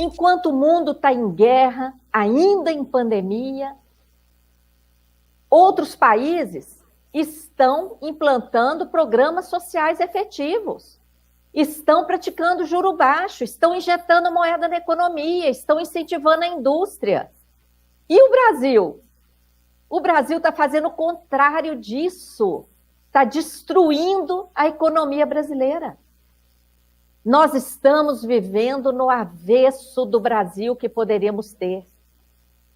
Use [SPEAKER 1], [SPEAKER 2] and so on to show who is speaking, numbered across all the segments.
[SPEAKER 1] Enquanto o mundo está em guerra, ainda em pandemia, outros países estão implantando programas sociais efetivos, estão praticando juro baixo, estão injetando moeda na economia, estão incentivando a indústria. E o Brasil? O Brasil está fazendo o contrário disso, está destruindo a economia brasileira. Nós estamos vivendo no avesso do Brasil que poderíamos ter.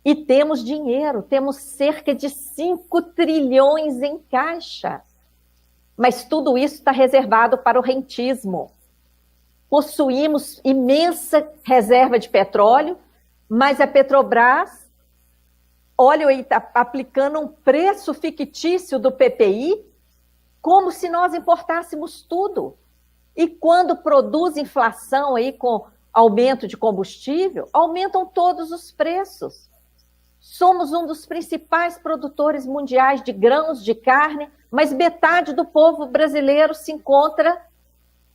[SPEAKER 1] E temos dinheiro, temos cerca de 5 trilhões em caixa. Mas tudo isso está reservado para o rentismo. Possuímos imensa reserva de petróleo, mas a Petrobras, olha aí, está aplicando um preço fictício do PPI, como se nós importássemos tudo. E quando produz inflação aí com aumento de combustível, aumentam todos os preços. Somos um dos principais produtores mundiais de grãos, de carne, mas metade do povo brasileiro se encontra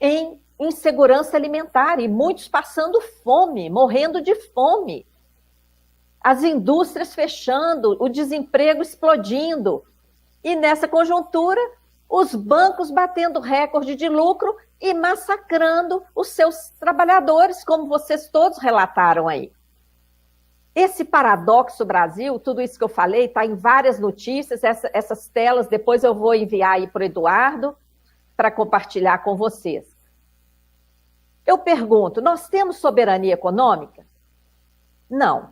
[SPEAKER 1] em insegurança alimentar, e muitos passando fome, morrendo de fome. As indústrias fechando, o desemprego explodindo. E nessa conjuntura, os bancos batendo recorde de lucro e massacrando os seus trabalhadores, como vocês todos relataram aí. Esse paradoxo Brasil, tudo isso que eu falei, está em várias notícias, essas telas depois eu vou enviar aí para o Eduardo, para compartilhar com vocês. Eu pergunto, nós temos soberania econômica? Não.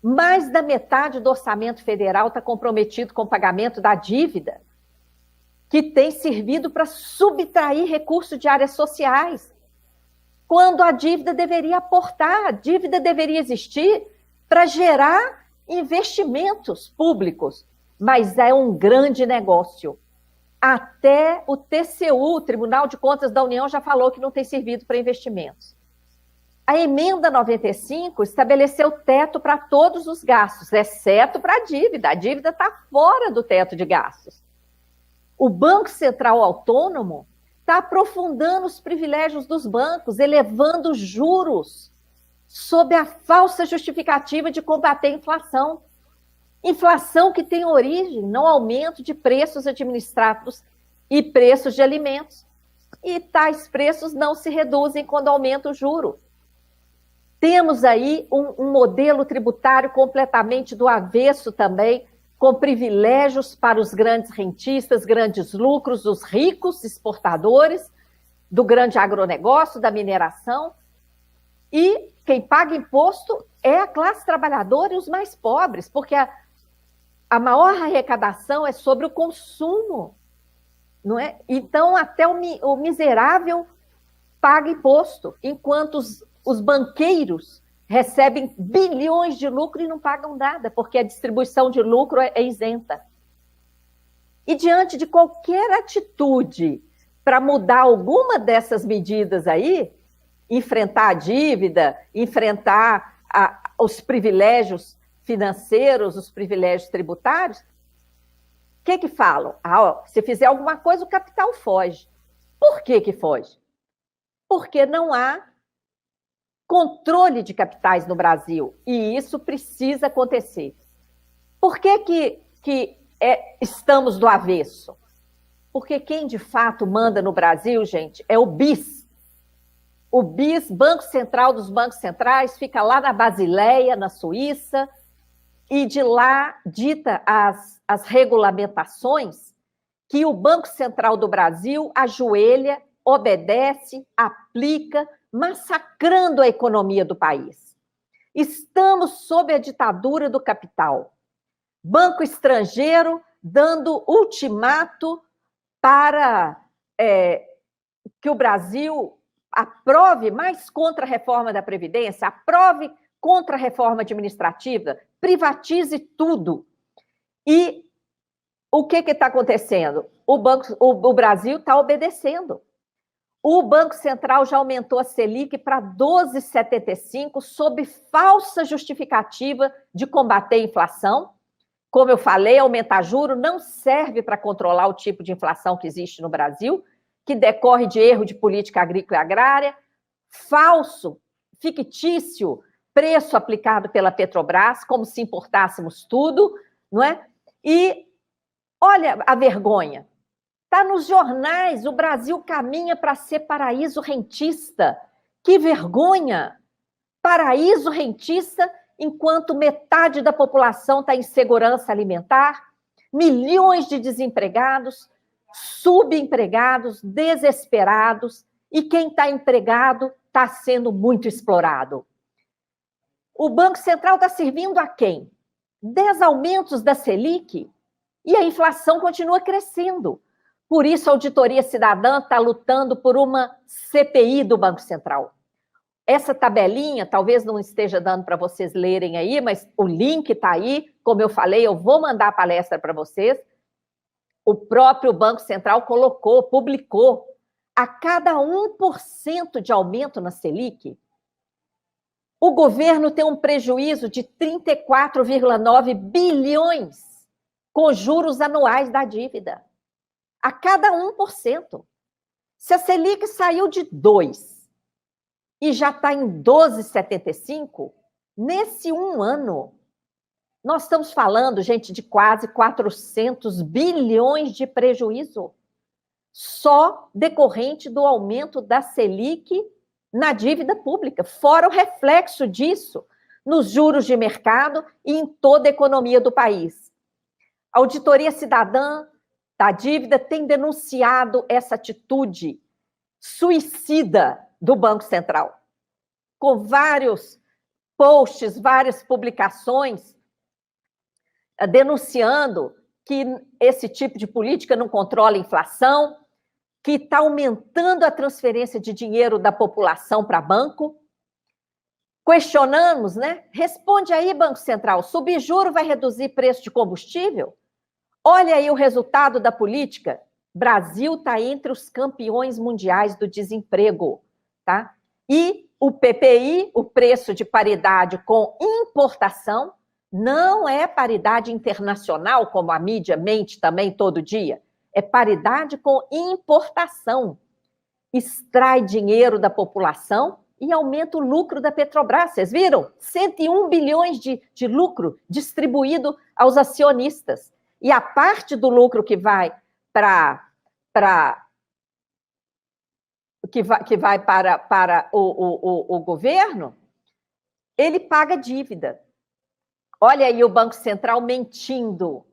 [SPEAKER 1] Mais da metade do orçamento federal está comprometido com o pagamento da dívida, que tem servido para subtrair recursos de áreas sociais, quando a dívida deveria aportar, a dívida deveria existir para gerar investimentos públicos, mas é um grande negócio. Até o TCU, o Tribunal de Contas da União, já falou que não tem servido para investimentos. A emenda 95 estabeleceu teto para todos os gastos, exceto para a dívida está fora do teto de gastos. O Banco Central Autônomo está aprofundando os privilégios dos bancos, elevando os juros, sob a falsa justificativa de combater a inflação. Inflação que tem origem no aumento de preços administrados e preços de alimentos. E tais preços não se reduzem quando aumenta o juro. Temos aí um modelo tributário completamente do avesso também, com privilégios para os grandes rentistas, grandes lucros, os ricos exportadores, do grande agronegócio, da mineração. E quem paga imposto é a classe trabalhadora e os mais pobres, porque a maior arrecadação é sobre o consumo, não é? Então, até o miserável paga imposto, enquanto os banqueiros recebem bilhões de lucro e não pagam nada, porque a distribuição de lucro é isenta. E diante de qualquer atitude para mudar alguma dessas medidas aí, enfrentar a dívida, enfrentar os privilégios financeiros, os privilégios tributários, o que falam? Se fizer alguma coisa, o capital foge. Por que foge? Porque não há controle de capitais no Brasil, e isso precisa acontecer. Por que estamos do avesso? Porque quem de fato manda no Brasil, gente, é o BIS. O BIS, Banco Central dos Bancos Centrais, fica lá na Basileia, na Suíça, e de lá dita as regulamentações que o Banco Central do Brasil ajoelha, obedece, aplica, massacrando a economia do país. Estamos sob a ditadura do capital. Banco estrangeiro dando ultimato para que o Brasil aprove mais contra a reforma da Previdência, aprove contra a reforma administrativa, privatize tudo. E o que está acontecendo? O Brasil está obedecendo. O Banco Central já aumentou a Selic para 12,75 sob falsa justificativa de combater a inflação. Como eu falei, aumentar juro não serve para controlar o tipo de inflação que existe no Brasil, que decorre de erro de política agrícola e agrária, fictício preço aplicado pela Petrobras, como se importássemos tudo, não é? E olha a vergonha. Está nos jornais, o Brasil caminha para ser paraíso rentista. Que vergonha! Paraíso rentista, enquanto metade da população está em segurança alimentar, milhões de desempregados, subempregados, desesperados, e quem está empregado está sendo muito explorado. O Banco Central está servindo a quem? 10 aumentos da Selic e a inflação continua crescendo. Por isso, a Auditoria Cidadã está lutando por uma CPI do Banco Central. Essa tabelinha, talvez não esteja dando para vocês lerem aí, mas o link está aí. Como eu falei, eu vou mandar a palestra para vocês. O próprio Banco Central publicou, a cada 1% de aumento na Selic, o governo tem um prejuízo de 34,9 bilhões com juros anuais da dívida. A cada 1%. Se a Selic saiu de 2 e já está em 12,75, nesse um ano, nós estamos falando, gente, de quase 400 bilhões de prejuízo, só decorrente do aumento da Selic na dívida pública, fora o reflexo disso nos juros de mercado e em toda a economia do país. A Auditoria Cidadã da Dívida tem denunciado essa atitude suicida do Banco Central, com vários posts, várias publicações, denunciando que esse tipo de política não controla a inflação, que está aumentando a transferência de dinheiro da população para banco. Questionamos, né? Responde aí, Banco Central, subir juro vai reduzir preço de combustível? Olha aí o resultado da política. Brasil está entre os campeões mundiais do desemprego, tá? E o PPI, o preço de paridade com importação, não é paridade internacional, como a mídia mente também todo dia. É paridade com importação. Extrai dinheiro da população e aumenta o lucro da Petrobras. Vocês viram? 101 bilhões de lucro distribuído aos acionistas. E a parte do lucro que vai para o governo, ele paga dívida. Olha aí o Banco Central mentindo.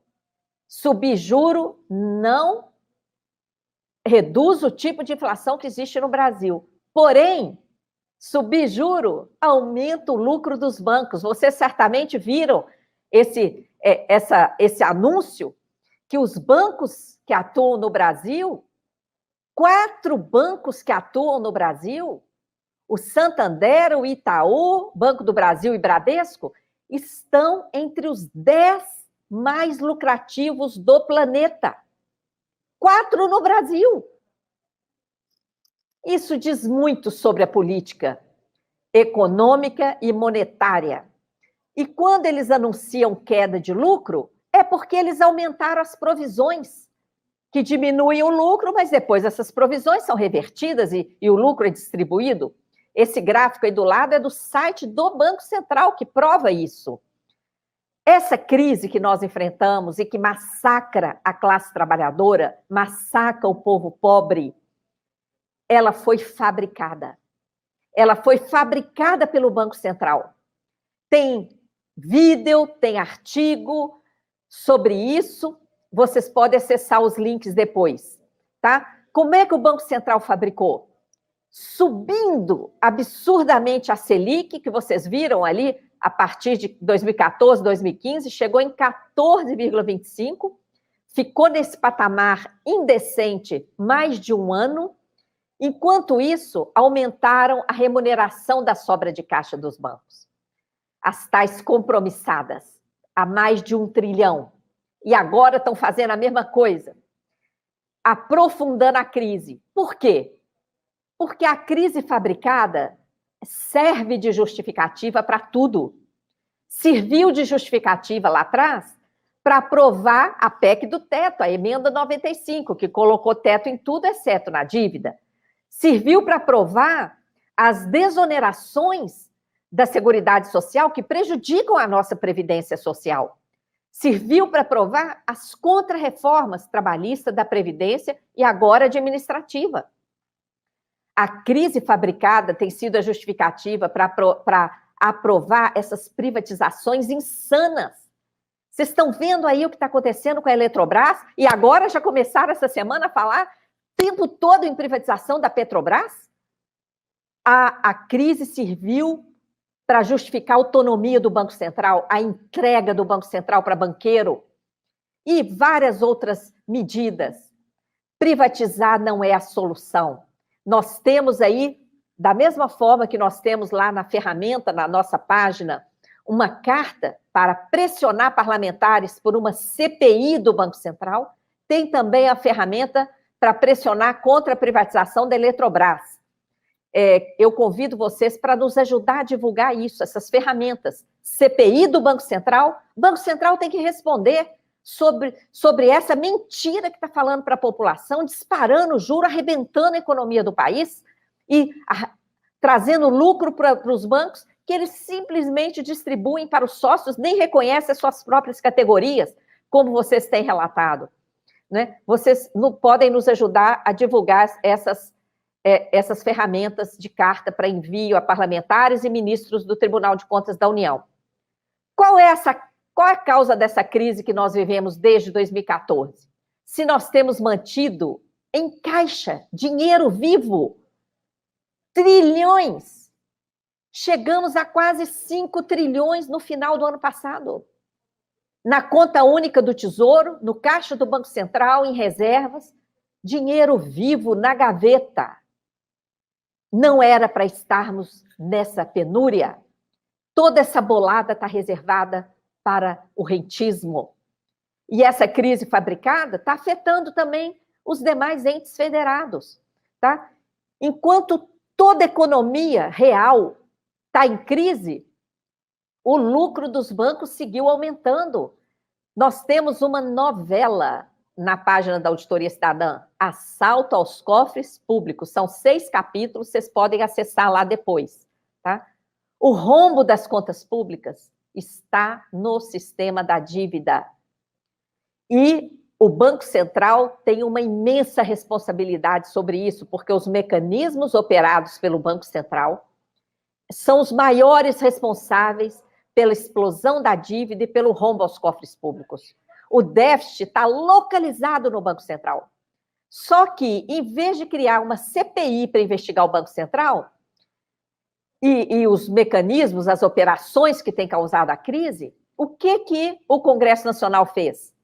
[SPEAKER 1] Subir juro não reduz o tipo de inflação que existe no Brasil. Porém, subir juro aumenta o lucro dos bancos. Vocês certamente viram esse anúncio que os bancos que atuam no Brasil, 4 bancos que atuam no Brasil, o Santander, o Itaú, Banco do Brasil e Bradesco, estão entre os 10 mais lucrativos do planeta. 4 no Brasil. Isso diz muito sobre a política econômica e monetária. E quando eles anunciam queda de lucro, é porque eles aumentaram as provisões, que diminuem o lucro, mas depois essas provisões são revertidas e o lucro é distribuído. Esse gráfico aí do lado é do site do Banco Central, que prova isso. Essa crise que nós enfrentamos e que massacra a classe trabalhadora, massacra o povo pobre, ela foi fabricada. Ela foi fabricada pelo Banco Central. Tem vídeo, tem artigo sobre isso. Vocês podem acessar os links depois, tá? Como é que o Banco Central fabricou? Subindo absurdamente a Selic, que vocês viram ali, a partir de 2014, 2015, chegou em 14,25, ficou nesse patamar indecente mais de um ano. Enquanto isso, aumentaram a remuneração da sobra de caixa dos bancos. As tais compromissadas, a mais de 1 trilhão. E agora estão fazendo a mesma coisa, aprofundando a crise. Por quê? Porque a crise fabricada serve de justificativa para tudo. Serviu de justificativa lá atrás para aprovar a PEC do teto, a emenda 95, que colocou teto em tudo, exceto na dívida. Serviu para aprovar as desonerações da Seguridade Social que prejudicam a nossa Previdência Social. Serviu para aprovar as contrarreformas trabalhistas da Previdência e agora administrativa. A crise fabricada tem sido a justificativa para aprovar essas privatizações insanas. Vocês estão vendo aí o que está acontecendo com a Eletrobras? E agora já começaram essa semana a falar o tempo todo em privatização da Petrobras? A crise serviu para justificar a autonomia do Banco Central, a entrega do Banco Central para banqueiro e várias outras medidas. Privatizar não é a solução. Nós temos aí, da mesma forma que nós temos lá na ferramenta, na nossa página, uma carta para pressionar parlamentares por uma CPI do Banco Central, tem também a ferramenta para pressionar contra a privatização da Eletrobras. Eu convido vocês para nos ajudar a divulgar isso, essas ferramentas. CPI do Banco Central, o Banco Central tem que responder sobre essa mentira que está falando para a população, disparando o juro, arrebentando a economia do país e trazendo lucro para os bancos, que eles simplesmente distribuem para os sócios, nem reconhecem as suas próprias categorias, como vocês têm relatado. Né? Vocês podem nos ajudar a divulgar essas ferramentas de carta para envio a parlamentares e ministros do Tribunal de Contas da União. Qual é a causa dessa crise que nós vivemos desde 2014? Se nós temos mantido em caixa dinheiro vivo, trilhões, chegamos a quase 5 trilhões no final do ano passado, na conta única do Tesouro, no caixa do Banco Central, em reservas, dinheiro vivo na gaveta. Não era para estarmos nessa penúria. Toda essa bolada está reservada para o rentismo. E essa crise fabricada está afetando também os demais entes federados. Tá? Enquanto toda a economia real está em crise, o lucro dos bancos seguiu aumentando. Nós temos uma novela na página da Auditoria Cidadã, Assalto aos Cofres Públicos. São 6 capítulos, vocês podem acessar lá depois. Tá? O rombo das contas públicas está no sistema da dívida. E o Banco Central tem uma imensa responsabilidade sobre isso, porque os mecanismos operados pelo Banco Central são os maiores responsáveis pela explosão da dívida e pelo rombo aos cofres públicos. O déficit está localizado no Banco Central. Só que, em vez de criar uma CPI para investigar o Banco Central e os mecanismos, as operações que têm causado a crise, o que o Congresso Nacional fez?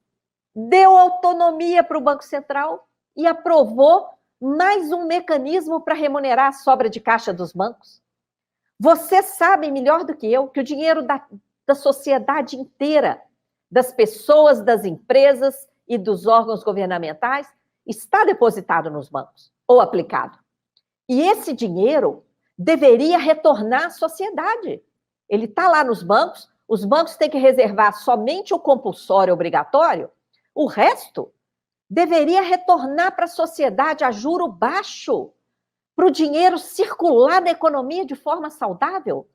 [SPEAKER 1] Deu autonomia para o Banco Central e aprovou mais um mecanismo para remunerar a sobra de caixa dos bancos. Vocês sabem melhor do que eu que o dinheiro da sociedade inteira, das pessoas, das empresas e dos órgãos governamentais, está depositado nos bancos ou aplicado. E esse dinheiro deveria retornar à sociedade. Ele está lá nos bancos, os bancos têm que reservar somente o compulsório obrigatório, o resto deveria retornar para a sociedade a juro baixo, para o dinheiro circular na economia de forma saudável,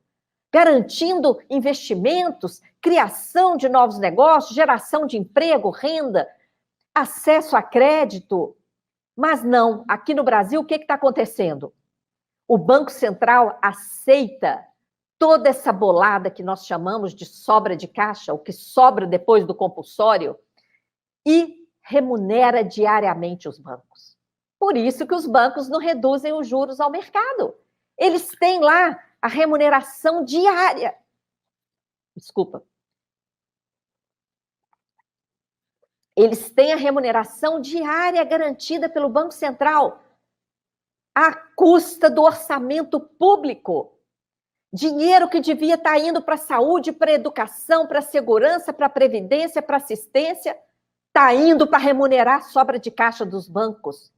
[SPEAKER 1] garantindo investimentos, criação de novos negócios, geração de emprego, renda, acesso a crédito. Mas não, aqui no Brasil, o que está acontecendo? O Banco Central aceita toda essa bolada que nós chamamos de sobra de caixa, o que sobra depois do compulsório, e remunera diariamente os bancos. Por isso que os bancos não reduzem os juros ao mercado. Eles têm lá a remuneração diária. Desculpa. Eles têm a remuneração diária garantida pelo Banco Central, à custa do orçamento público. Dinheiro que devia estar indo para a saúde, para a educação, para a segurança, para a previdência, para a assistência, está indo para remunerar a sobra de caixa dos bancos.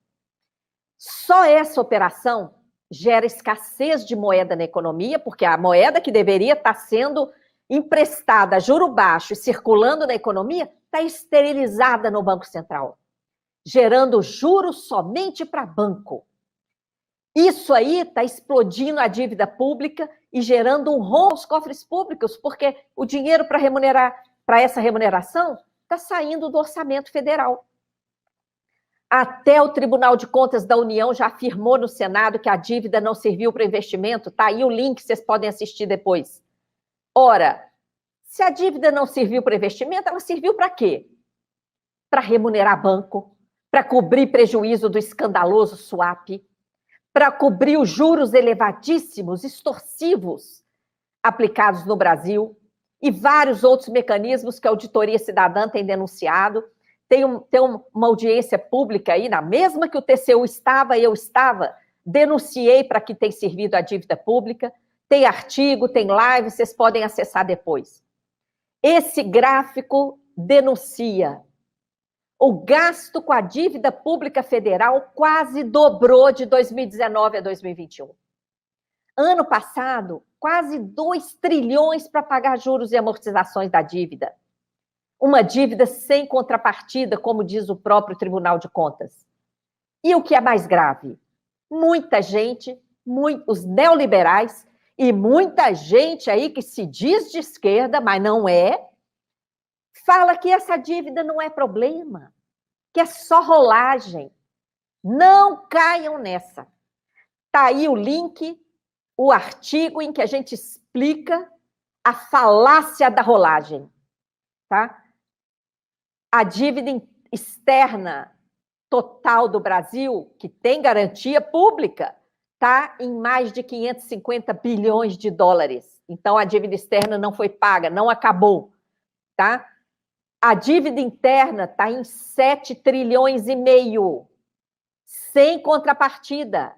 [SPEAKER 1] Só essa operação gera escassez de moeda na economia, porque a moeda que deveria estar sendo emprestada a juro baixo e circulando na economia está esterilizada no Banco Central, gerando juros somente para banco. Isso aí está explodindo a dívida pública e gerando um rombo aos cofres públicos, porque o dinheiro para remunerar, para essa remuneração, está saindo do orçamento federal. Até o Tribunal de Contas da União já afirmou no Senado que a dívida não serviu para investimento. Está aí o link, vocês podem assistir depois. Ora, se a dívida não serviu para investimento, ela serviu para quê? Para remunerar banco, para cobrir prejuízo do escandaloso swap, para cobrir os juros elevadíssimos, extorsivos, aplicados no Brasil, e vários outros mecanismos que a Auditoria Cidadã tem denunciado. Tem uma audiência pública aí, na mesma que o TCU estava e eu estava, denunciei para que tem servido a dívida pública, tem artigo, tem live, vocês podem acessar depois. Esse gráfico denuncia o gasto com a dívida pública federal quase dobrou de 2019 a 2021. Ano passado, quase 2 trilhões para pagar juros e amortizações da dívida. Uma dívida sem contrapartida, como diz o próprio Tribunal de Contas. E o que é mais grave? Muita gente, os neoliberais e muita gente aí que se diz de esquerda, mas não é, fala que essa dívida não é problema, que é só rolagem. Não caiam nessa. Está aí o link, o artigo em que a gente explica a falácia da rolagem. Tá? A dívida externa total do Brasil, que tem garantia pública, está em mais de 550 bilhões de dólares. Então, a dívida externa não foi paga, não acabou. Tá? A dívida interna está em 7 trilhões e meio, sem contrapartida.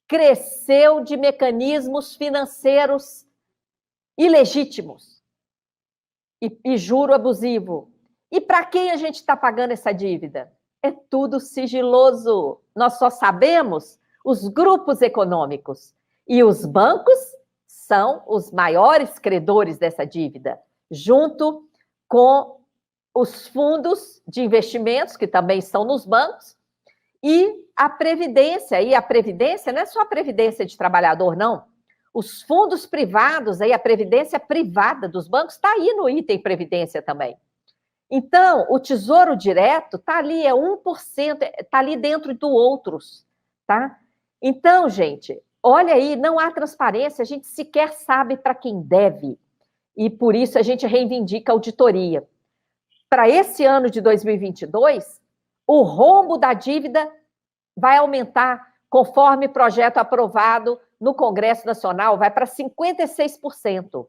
[SPEAKER 1] Cresceu de mecanismos financeiros ilegítimos e juro abusivo. E para quem a gente está pagando essa dívida? É tudo sigiloso. Nós só sabemos os grupos econômicos. E os bancos são os maiores credores dessa dívida, junto com os fundos de investimentos, que também estão nos bancos, e a Previdência. E a Previdência não é só a Previdência de trabalhador, não. Os fundos privados, aí, a Previdência privada dos bancos, está aí no item Previdência também. Então, o Tesouro Direto está ali, é 1%, está ali dentro do outros, tá? Então, gente, olha aí, não há transparência, a gente sequer sabe para quem deve. E por isso a gente reivindica a auditoria. Para esse ano de 2022, o rombo da dívida vai aumentar, conforme projeto aprovado no Congresso Nacional, vai para 56%.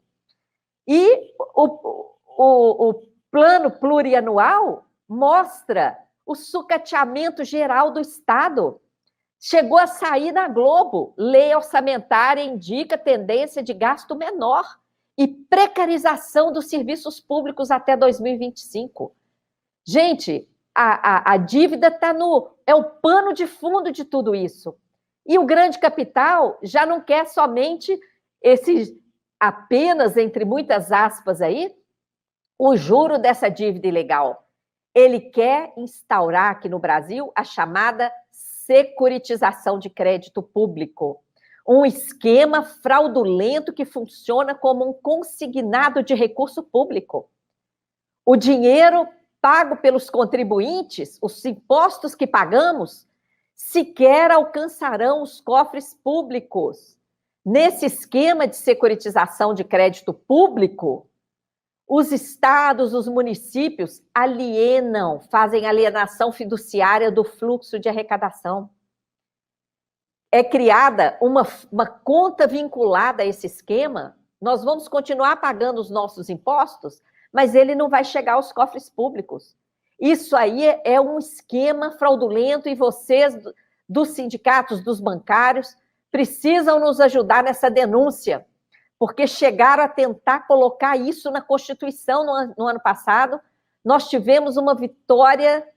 [SPEAKER 1] E o plano plurianual mostra o sucateamento geral do Estado. Chegou a sair na Globo. Lei orçamentária indica tendência de gasto menor e precarização dos serviços públicos até 2025. Gente, a dívida é o pano de fundo de tudo isso. E o grande capital já não quer somente apenas, entre muitas aspas aí, o juro dessa dívida ilegal. Ele quer instaurar aqui no Brasil a chamada securitização de crédito público, um esquema fraudulento que funciona como um consignado de recurso público. O dinheiro pago pelos contribuintes, os impostos que pagamos, sequer alcançarão os cofres públicos. Nesse esquema de securitização de crédito público, os estados, os municípios fazem alienação fiduciária do fluxo de arrecadação. É criada uma conta vinculada a esse esquema, nós vamos continuar pagando os nossos impostos, mas ele não vai chegar aos cofres públicos. Isso aí é um esquema fraudulento e vocês, dos sindicatos, dos bancários, precisam nos ajudar nessa denúncia, porque chegaram a tentar colocar isso na Constituição no ano passado. Nós tivemos uma vitória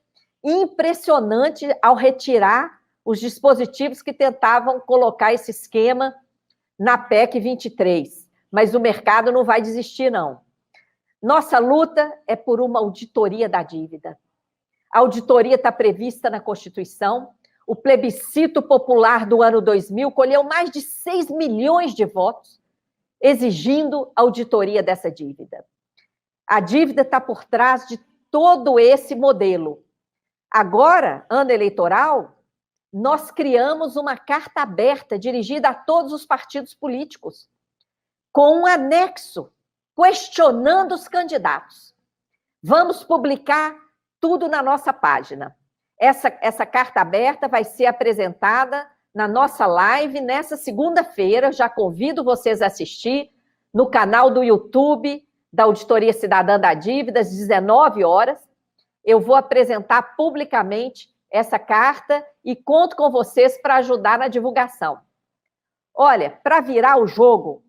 [SPEAKER 1] impressionante ao retirar os dispositivos que tentavam colocar esse esquema na PEC 23. Mas o mercado não vai desistir, não. Nossa luta é por uma auditoria da dívida. A auditoria está prevista na Constituição. O plebiscito popular do ano 2000 colheu mais de 6 milhões de votos, exigindo auditoria dessa dívida. A dívida está por trás de todo esse modelo. Agora, ano eleitoral, nós criamos uma carta aberta dirigida a todos os partidos políticos, com um anexo questionando os candidatos. Vamos publicar tudo na nossa página. Essa carta aberta vai ser apresentada na nossa live nessa segunda-feira. Já convido vocês a assistir no canal do YouTube da Auditoria Cidadã da Dívida, às 19 horas. Eu vou apresentar publicamente essa carta e conto com vocês para ajudar na divulgação. Olha, para virar o jogo,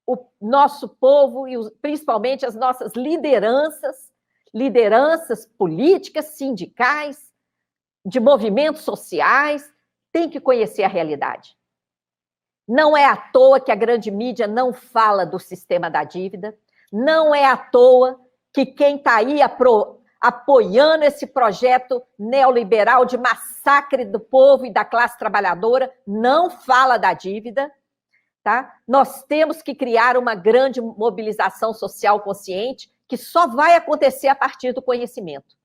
[SPEAKER 1] o nosso povo e principalmente as nossas lideranças políticas, sindicais, de movimentos sociais, têm que conhecer a realidade. Não é à toa que a grande mídia não fala do sistema da dívida, não é à toa que quem está aí apoiando esse projeto neoliberal de massacre do povo e da classe trabalhadora não fala da dívida. Tá? Nós temos que criar uma grande mobilização social consciente que só vai acontecer a partir do conhecimento.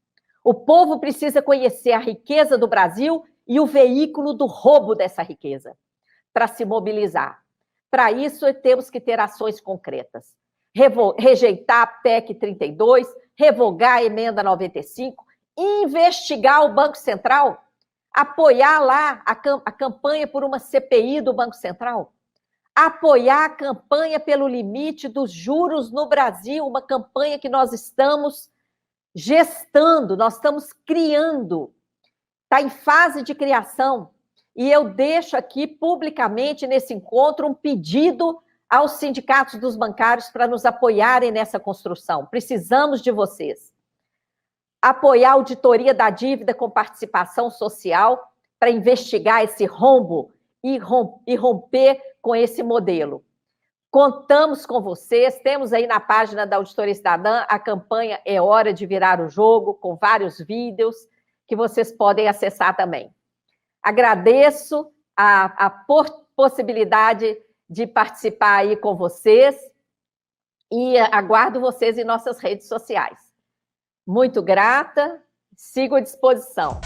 [SPEAKER 1] O povo precisa conhecer a riqueza do Brasil e o veículo do roubo dessa riqueza, para se mobilizar. Para isso, temos que ter ações concretas. Rejeitar a PEC 32, revogar a emenda 95, investigar o Banco Central, apoiar lá a campanha por uma CPI do Banco Central, apoiar a campanha pelo limite dos juros no Brasil, uma campanha que nós estamos gestando, nós estamos criando, está em fase de criação. E eu deixo aqui publicamente nesse encontro um pedido aos sindicatos dos bancários para nos apoiarem nessa construção. Precisamos de vocês. Apoiar a auditoria da dívida com participação social para investigar esse rombo e romper com esse modelo. Contamos com vocês, temos aí na página da Auditoria Cidadã a campanha É Hora de Virar o Jogo, com vários vídeos que vocês podem acessar também. Agradeço a possibilidade de participar aí com vocês e aguardo vocês em nossas redes sociais. Muito grata, sigo à disposição.